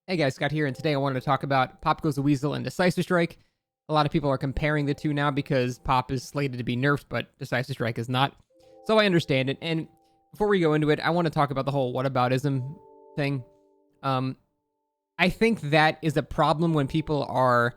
Hey guys, Scott here, and today I wanted to talk about Pop Goes the Weasel and Decisive Strike. A lot of people are comparing the two now because Pop is slated to be nerfed, but Decisive Strike is not. So I understand it, and before we go into it, I want to talk about the whole whataboutism thing. Um, I think that is a problem when people are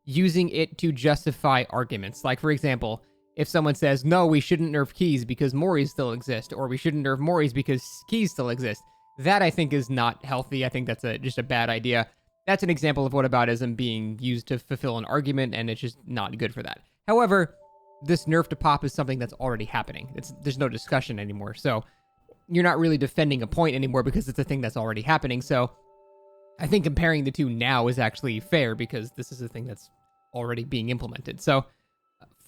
using it to justify arguments. Like, for example, if someone says, no, we shouldn't nerf keys because Moris still exist, or we shouldn't nerf Moris because keys still exist, that I think is not healthy. I think that's just a bad idea. That's an example of whataboutism being used to fulfill an argument, and it's just not good for that. However, this nerf to Pop is something that's already happening. There's no discussion anymore. So you're not really defending a point anymore because it's a thing that's already happening. So I think comparing the two now is actually fair because this is a thing that's already being implemented. So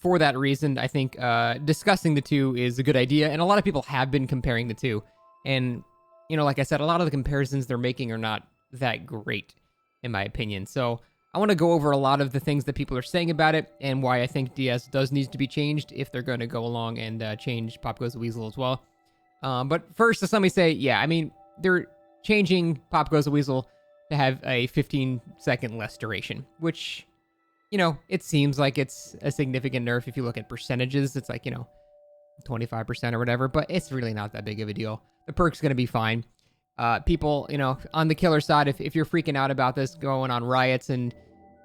for that reason, I think discussing the two is a good idea. And a lot of people have been comparing the two. And, you know, like I said, a lot of the comparisons they're making are not that great, in my opinion. So I want to go over a lot of the things that people are saying about it and why I think DS does need to be changed if they're going to go along and change Pop Goes the Weasel as well. But first, just let me say, yeah, I mean, they're changing Pop Goes the Weasel to have a 15-second less duration, which, you know, it seems like it's a significant nerf. If you look at percentages, it's like, you know, 25% or whatever, but it's really not that big of a deal. The perk's going to be fine. People, you know, on the killer side, if you're freaking out about this, going on riots and,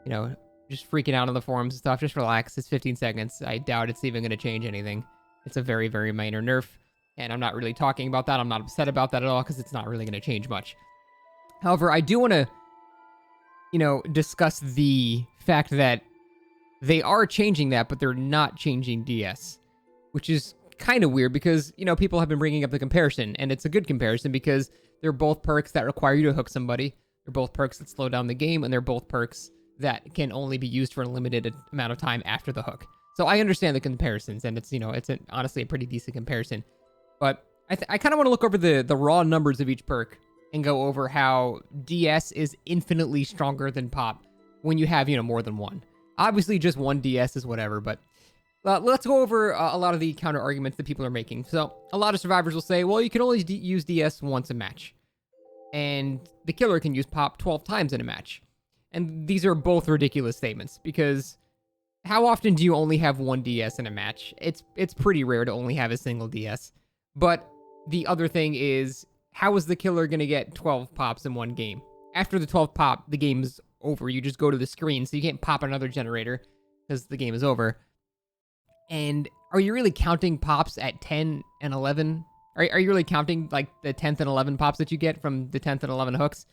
you know, just freaking out on the forums and stuff, just relax. It's 15 seconds. I doubt it's even going to change anything. It's a very, very minor nerf, and I'm not really talking about that. I'm not upset about that at all because it's not really going to change much. However, I do want to, you know, discuss the fact that they are changing that, but they're not changing DS, which is kind of weird because, you know, people have been bringing up the comparison, and it's a good comparison because they're both perks that require you to hook somebody. They're both perks that slow down the game, and they're both perks that can only be used for a limited amount of time after the hook. So I understand the comparisons, and it's, you know, it's honestly a pretty decent comparison. But I kind of want to look over the raw numbers of each perk and go over how DS is infinitely stronger than Pop when you have, you know, more than one. Obviously, just one DS is whatever, but let's go over a lot of the counter arguments that people are making. So a lot of survivors will say, well, you can only use DS once a match, and the killer can use Pop 12 times in a match. And these are both ridiculous statements because how often do you only have one DS in a match? It's pretty rare to only have a single DS. But the other thing is, how is the killer going to get 12 pops in one game? After the 12th pop, the game's over. You just go to the screen, so you can't pop another generator because the game is over. And are you really counting pops at 10 and 11? Are you really counting, like, the 10th and 11 pops that you get from the 10th and 11 hooks?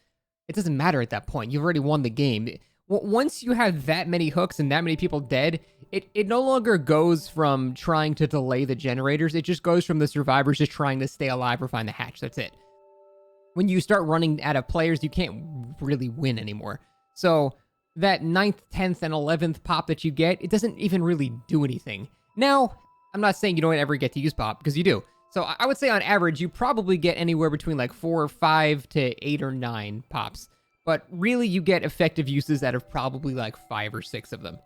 It doesn't matter at that point. You've already won the game. Once you have that many hooks and that many people dead, it no longer goes from trying to delay the generators. It just goes from the survivors just trying to stay alive or find the hatch. That's it. When you start running out of players, you can't really win anymore. So that 9th, 10th, and 11th pop that you get, it doesn't even really do anything. Now, I'm not saying you don't ever get to use Pop, because you do. So I would say on average, you probably get anywhere between like 4 or 5 to 8 or 9 pops. But really, you get effective uses out of probably like 5 or 6 of them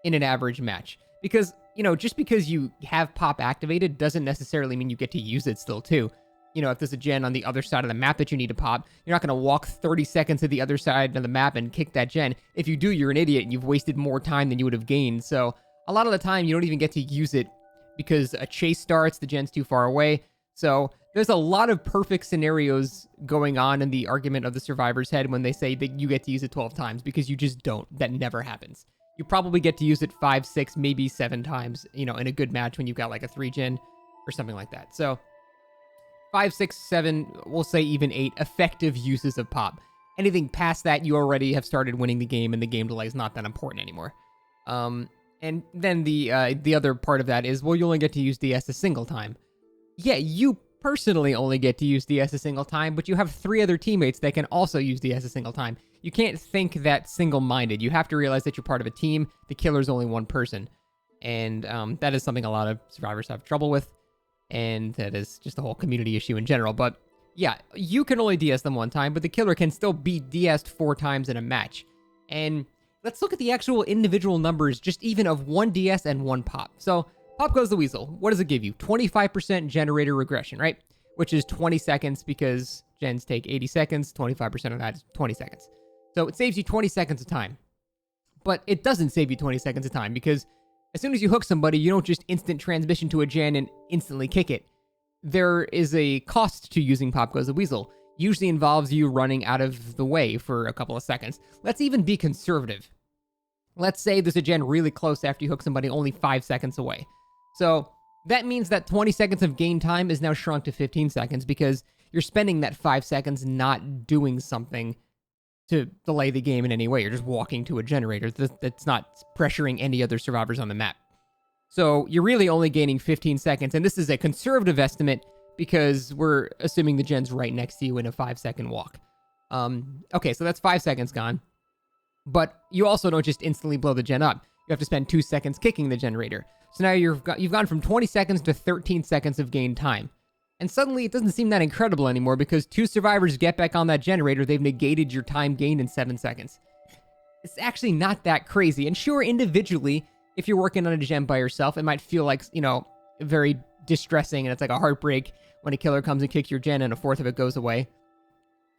in an average match. Because, you know, just because you have Pop activated doesn't necessarily mean you get to use it still too. You know, if there's a gen on the other side of the map that you need to pop, you're not going to walk 30 seconds to the other side of the map and kick that gen. If you do, you're an idiot and you've wasted more time than you would have gained. So a lot of the time, you don't even get to use it because a chase starts, the gen's too far away. So there's a lot of perfect scenarios going on in the argument of the survivor's head when they say that you get to use it 12 times, because you just don't. That never happens. You probably get to use it 5, 6, maybe 7 times, you know, in a good match when you've got like a 3 gen or something like that. So 5, 6, 7, we'll say even 8 effective uses of Pop. Anything past that, you already have started winning the game, and the game delay is not that important anymore. And then the other part of that is, well, you only get to use DS a single time. Yeah, you personally only get to use DS a single time, but you have 3 other teammates that can also use DS a single time. You can't think that single-minded. You have to realize that you're part of a team. The killer's only one person. And that is something a lot of survivors have trouble with. And that is just a whole community issue in general. But yeah, you can only DS them one time, but the killer can still be DS'd 4 times in a match. And let's look at the actual individual numbers, just even of 1 DS and 1 pop. So Pop Goes the Weasel. What does it give you? 25% generator regression, right? which is 20 seconds because gens take 80 seconds. 25% of that is 20 seconds. So it saves you 20 seconds of time. But it doesn't save you 20 seconds of time because as soon as you hook somebody, you don't just instant transmission to a gen and instantly kick it. There is a cost to using Pop Goes the Weasel. Usually involves you running out of the way for a couple of seconds. Let's even be conservative. Let's say there's a gen really close after you hook somebody only 5 seconds away. So that means that 20 seconds of game time is now shrunk to 15 seconds because you're spending that 5 seconds not doing something to delay the game in any way. You're just walking to a generator that's not pressuring any other survivors on the map. So you're really only gaining 15 seconds, and this is a conservative estimate because we're assuming the gen's right next to you in a 5-second walk. Okay, so that's 5 seconds gone. But you also don't just instantly blow the gen up. You have to spend 2 seconds kicking the generator. So now you've gone from 20 seconds to 13 seconds of gain time. And suddenly it doesn't seem that incredible anymore because 2 survivors get back on that generator, they've negated your time gained in 7 seconds. It's actually not that crazy. And sure, individually, if you're working on a gen by yourself, it might feel like, very distressing and it's like a heartbreak when a killer comes and kicks your gen and a fourth of it goes away.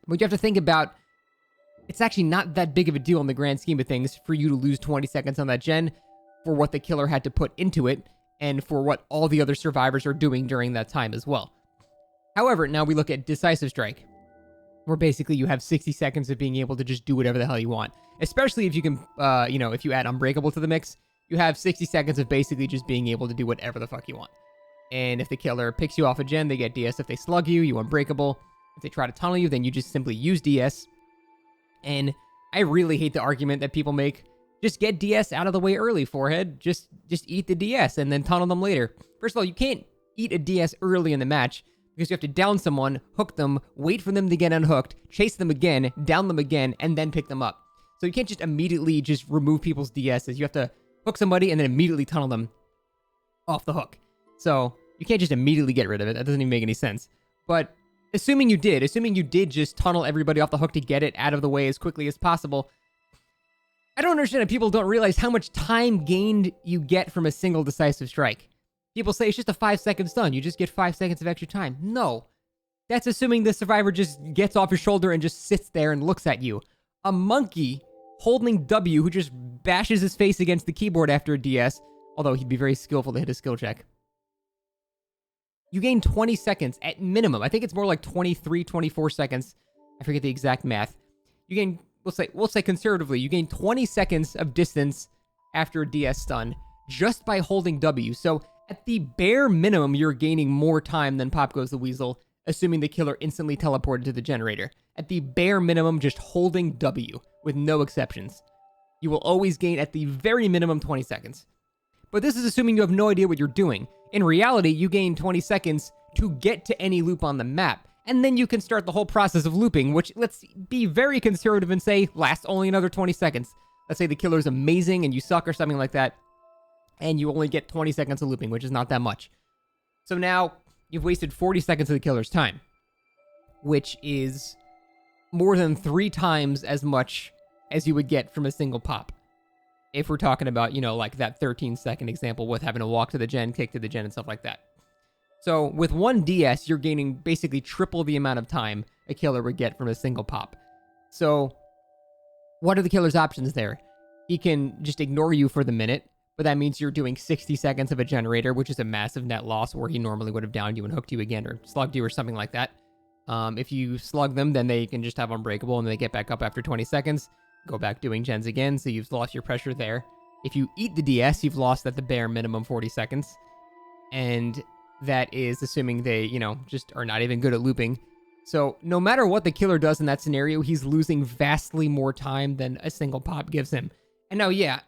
But you have to think about, it's actually not that big of a deal in the grand scheme of things for you to lose 20 seconds on that gen for what the killer had to put into it and for what all the other survivors are doing during that time as well. However, now we look at Decisive Strike, where basically you have 60 seconds of being able to just do whatever the hell you want. Especially if you can, if you add Unbreakable to the mix, you have 60 seconds of basically just being able to do whatever the fuck you want. And if the killer picks you off a gen, they get DS. If they slug you, you Unbreakable. If they try to tunnel you, then you just simply use DS. And I really hate the argument that people make, just get DS out of the way early, forehead. Just eat the DS and then tunnel them later. First of all, you can't eat a DS early in the match because you have to down someone, hook them, wait for them to get unhooked, chase them again, down them again, and then pick them up. So you can't just immediately just remove people's DSs. You have to hook somebody and then immediately tunnel them off the hook. So you can't just immediately get rid of it. That doesn't even make any sense. But assuming you did just tunnel everybody off the hook to get it out of the way as quickly as possible, I don't understand that people don't realize how much time gained you get from a single Decisive Strike. People say it's just a 5-second stun. You just get 5 seconds of extra time. No. That's assuming the survivor just gets off your shoulder and just sits there and looks at you. A monkey holding W who just bashes his face against the keyboard after a DS, although he'd be very skillful to hit a skill check. You gain 20 seconds at minimum. I think it's more like 23, 24 seconds. I forget the exact math. You gain, we'll say conservatively, you gain 20 seconds of distance after a DS stun just by holding W. So at the bare minimum, you're gaining more time than Pop Goes the Weasel, assuming the killer instantly teleported to the generator. At the bare minimum, just holding W, with no exceptions. You will always gain at the very minimum 20 seconds. But this is assuming you have no idea what you're doing. In reality, you gain 20 seconds to get to any loop on the map, and then you can start the whole process of looping, which, let's be very conservative and say, lasts only another 20 seconds. Let's say the killer's amazing and you suck or something like that, and you only get 20 seconds of looping, which is not that much. So now, you've wasted 40 seconds of the killer's time, which is more than 3 times as much as you would get from a single pop. If we're talking about, like that 13-second example with having to walk to the gen, kick to the gen, and stuff like that. So with one DS, you're gaining basically triple the amount of time a killer would get from a single pop. So what are the killer's options there? He can just ignore you for the minute, but that means you're doing 60 seconds of a generator, which is a massive net loss, where he normally would have downed you and hooked you again, or slugged you or something like that. If you slug them, then they can just have Unbreakable, and they get back up after 20 seconds. Go back doing gens again, so you've lost your pressure there. If you eat the DS, you've lost at the bare minimum 40 seconds. And that is assuming they, just are not even good at looping. So no matter what the killer does in that scenario, he's losing vastly more time than a single pop gives him. And now, yeah,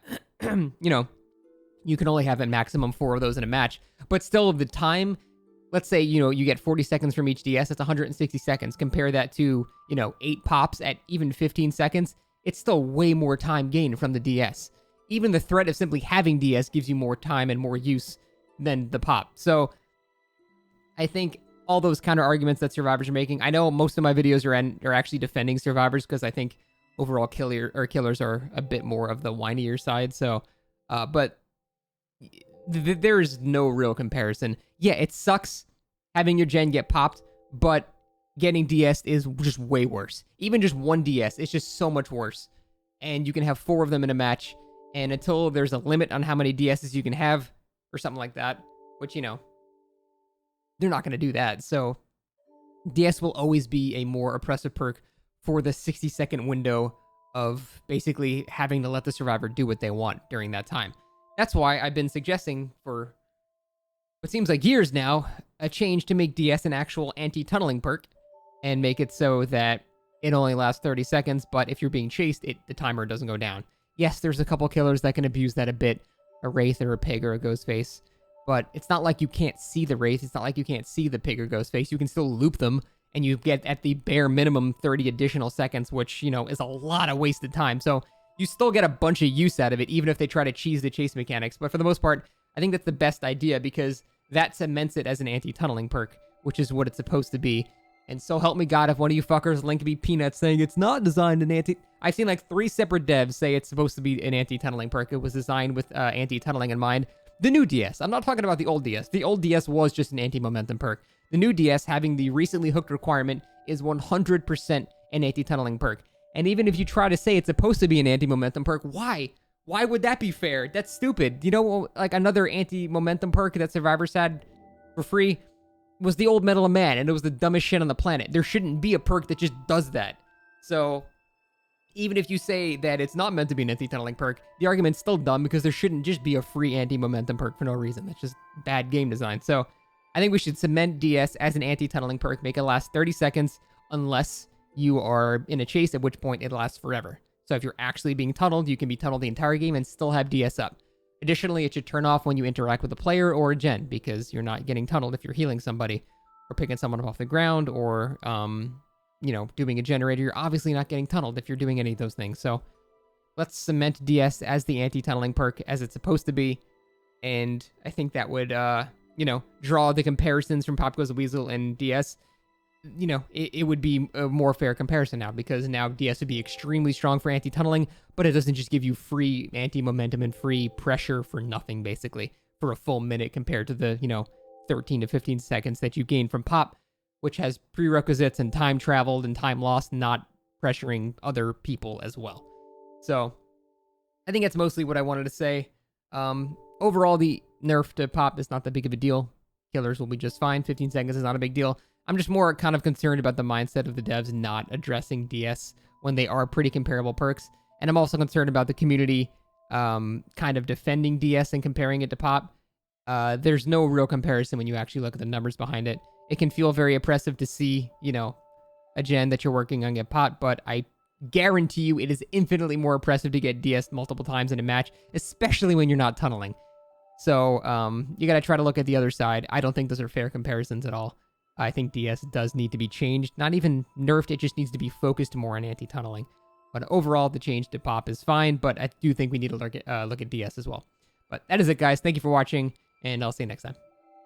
you can only have a maximum 4 of those in a match. But still, the time, let's say, you get 40 seconds from each DS, that's 160 seconds. Compare that to, 8 pops at even 15 seconds. It's still way more time gained from the DS. Even the threat of simply having DS gives you more time and more use than the pop. So I think all those counter arguments that survivors are making, I know most of my videos are actually defending survivors because I think overall killers are a bit more of the whinier side. So, but there is no real comparison. Yeah, it sucks having your gen get popped, but getting DS is just way worse. Even just one DS, it's just so much worse. And you can have 4 of them in a match, and until there's a limit on how many DSs you can have, or something like that, which, you know, they're not going to do that. So DS will always be a more oppressive perk for the 60-second window of basically having to let the survivor do what they want during that time. That's why I've been suggesting for what seems like years now, a change to make DS an actual anti-tunneling perk and make it so that it only lasts 30 seconds, but if you're being chased, the timer doesn't go down. Yes, there's a couple killers that can abuse that a bit, a Wraith or a Pig or a Ghostface, but it's not like you can't see the Wraith, it's not like you can't see the Pig or Ghostface, you can still loop them, and you get at the bare minimum 30 additional seconds, which, you know, is a lot of wasted time. So you still get a bunch of use out of it, even if they try to cheese the chase mechanics. But for the most part, I think that's the best idea because that cements it as an anti-tunneling perk, which is what it's supposed to be. And so help me God, if one of you fuckers link me peanuts saying it's not designed an anti... I've seen like 3 separate devs say it's supposed to be an anti-tunneling perk. It was designed with anti-tunneling in mind. The new DS. I'm not talking about the old DS. The old DS was just an anti-momentum perk. The new DS, having the recently hooked requirement, is 100% an anti-tunneling perk. And even if you try to say it's supposed to be an anti-momentum perk, why? Why would that be fair? That's stupid. You know, like another anti-momentum perk that survivors had for free was the old Metal of Man, and it was the dumbest shit on the planet. There shouldn't be a perk that just does that. So even if you say that it's not meant to be an anti-tunneling perk, the argument's still dumb because there shouldn't just be a free anti-momentum perk for no reason. That's just bad game design. So I think we should cement DS as an anti-tunneling perk, make it last 30 seconds unless you are in a chase, at which point it lasts forever. So if you're actually being tunneled, you can be tunneled the entire game and still have DS up. Additionally, it should turn off when you interact with a player or a gen, because you're not getting tunneled if you're healing somebody or picking someone up off the ground or, you know, doing a generator. You're obviously not getting tunneled if you're doing any of those things. So let's cement DS as the anti-tunneling perk as it's supposed to be. And I think that would, you know, draw the comparisons from Pop Goes the Weasel and DS. You know, it would be a more fair comparison now, because now DS would be extremely strong for anti-tunneling, but it doesn't just give you free anti-momentum and free pressure for nothing, basically, for a full minute compared to the, you know, 13 to 15 seconds that you gain from Pop, which has prerequisites and time traveled and time lost, not pressuring other people as well. So I think that's mostly what I wanted to say. Overall, the nerf to Pop is not that big of a deal. Killers will be just fine. 15 seconds is not a big deal. I'm just more kind of concerned about the mindset of the devs not addressing DS when they are pretty comparable perks. And I'm also concerned about the community kind of defending DS and comparing it to Pop. There's no real comparison when you actually look at the numbers behind it. It can feel very oppressive to see, you know, a gen that you're working on get Pop, but I guarantee you it is infinitely more oppressive to get DS multiple times in a match, especially when you're not tunneling. So you got to try to look at the other side. I don't think those are fair comparisons at all. I think DS does need to be changed. Not even nerfed, it just needs to be focused more on anti-tunneling. But overall, the change to Pop is fine, but I do think we need to look at DS as well. But that is it, guys. Thank you for watching, and I'll see you next time.